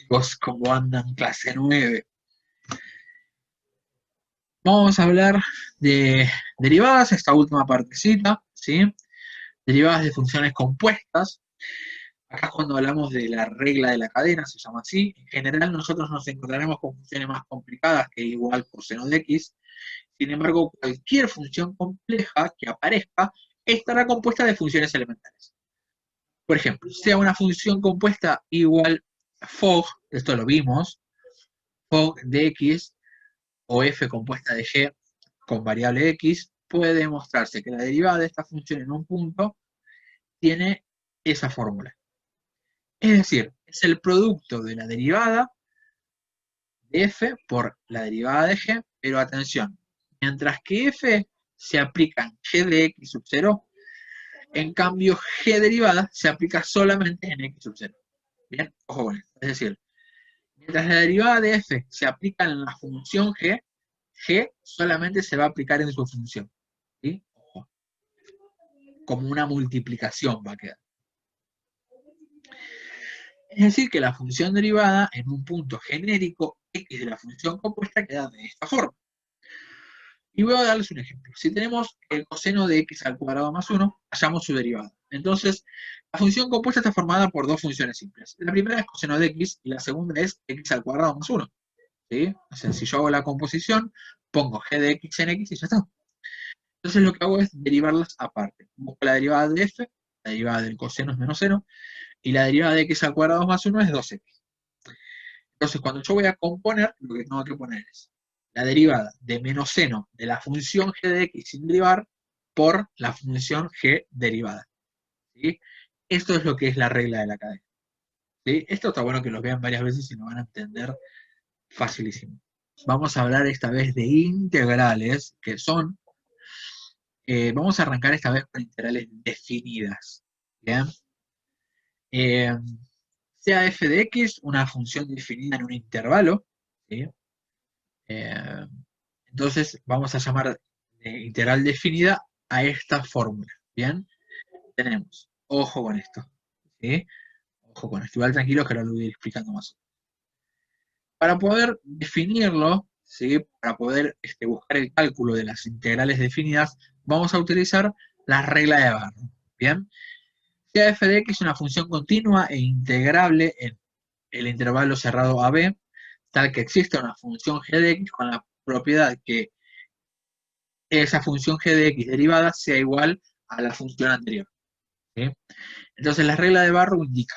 Chicos, ¿cómo andan? Clase 9. Vamos a hablar de derivadas, esta última partecita, ¿sí? Derivadas de funciones compuestas. Acá es cuando hablamos de la regla de la cadena, se llama así. En general nosotros nos encontraremos con funciones más complicadas que igual coseno de x. Sin embargo, cualquier función compleja que aparezca estará compuesta de funciones elementales. Por ejemplo, sea una función compuesta igual fog, esto lo vimos, fog de x, o f compuesta de g con variable x, puede demostrarse que la derivada de esta función en un punto tiene esa fórmula. Es decir, es el producto de la derivada de f por la derivada de g, pero atención, mientras que f se aplica en g de x sub 0, en cambio g derivada se aplica solamente en x sub 0. Bien, ojo con esto. Es decir, mientras la derivada de f se aplica en la función g, g solamente se va a aplicar en su función. ¿Sí? Ojo. Como una multiplicación va a quedar. Es decir, que la función derivada en un punto genérico x de la función compuesta queda de esta forma. Y voy a darles un ejemplo. Si tenemos el coseno de x al cuadrado más 1, hallamos su derivada. Entonces, la función compuesta está formada por dos funciones simples. La primera es coseno de x y la segunda es x al cuadrado más 1. ¿Sí? O sea, si yo hago la composición, pongo g de x en x y ya está. Entonces lo que hago es derivarlas aparte. Busco la derivada de f, la derivada del coseno es menos 0, y la derivada de x al cuadrado más 1 es 2x. Entonces cuando yo voy a componer, lo que tengo que poner es la derivada de menos seno de la función g de x sin derivar por la función g derivada. ¿Sí? Esto es lo que es la regla de la cadena. ¿Sí? Esto está bueno que lo vean varias veces y lo van a entender facilísimo. Vamos a hablar esta vez de integrales, que son, vamos a arrancar esta vez con integrales definidas. ¿Bien? Sea f de x una función definida en un intervalo, ¿sí? Eh, entonces vamos a llamar integral definida a esta fórmula. Bien, tenemos, ojo con esto, ¿sí? Ojo con esto, igual tranquilos que ahora lo voy a ir explicando más. Para poder definirlo, ¿sí? Para poder buscar el cálculo de las integrales definidas, vamos a utilizar la regla de Barrow. Bien, sea f de x una función continua e integrable en el intervalo cerrado AB, tal que exista una función g de x con la propiedad que esa función g de x derivada sea igual a la función anterior. ¿Sí? Entonces la regla de Barrow indica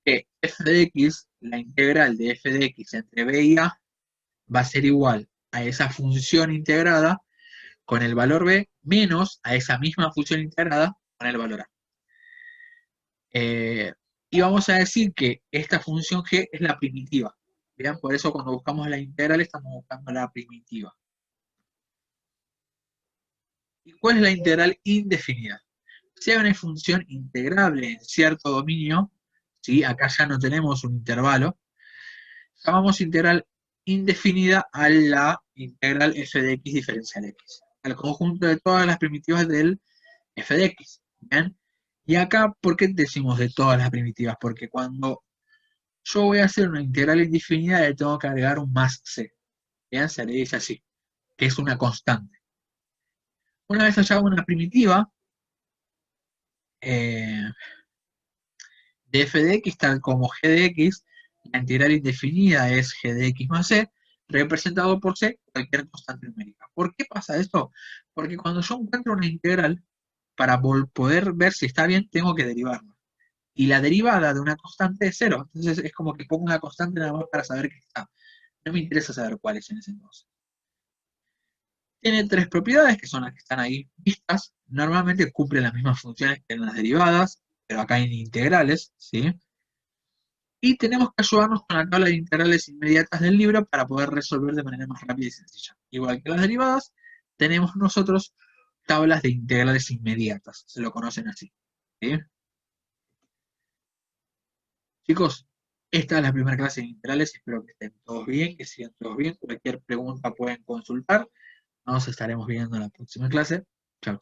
que f de x, la integral de f de x entre b y a, va a ser igual a esa función integrada con el valor b menos a esa misma función integrada con el valor a. Y vamos a decir que esta función g es la primitiva. ¿Bien? Por eso cuando buscamos la integral estamos buscando la primitiva. ¿Y cuál es la integral indefinida? Sea una función integrable en cierto dominio, ¿sí? Acá ya no tenemos un intervalo, llamamos integral indefinida a la integral f de x diferencial x, al conjunto de todas las primitivas del f de x. ¿Bien? Y acá, ¿por qué decimos de todas las primitivas? Porque cuando yo voy a hacer una integral indefinida le tengo que agregar un más c. ¿Bien? Se le dice así, que es una constante. Una vez hallado una primitiva de f de x, tal como g de x, la integral indefinida es g de x más c, representado por c, cualquier constante numérica. ¿Por qué pasa esto? Porque cuando yo encuentro una integral, para poder ver si está bien, tengo que derivarla. Y la derivada de una constante es cero. Entonces es como que pongo una constante nada más para saber que está. No me interesa saber cuáles en ese entonces. Tiene tres propiedades que son las que están ahí vistas. Normalmente cumplen las mismas funciones que en las derivadas, pero acá en integrales, ¿sí? Y tenemos que ayudarnos con la tabla de integrales inmediatas del libro para poder resolver de manera más rápida y sencilla. Igual que las derivadas, tenemos nosotros tablas de integrales inmediatas, se lo conocen así. ¿Sí? Chicos, esta es la primera clase de integrales, espero que estén todos bien, que sigan todos bien. Cualquier pregunta pueden consultar. Nos estaremos viendo en la próxima clase. Chao.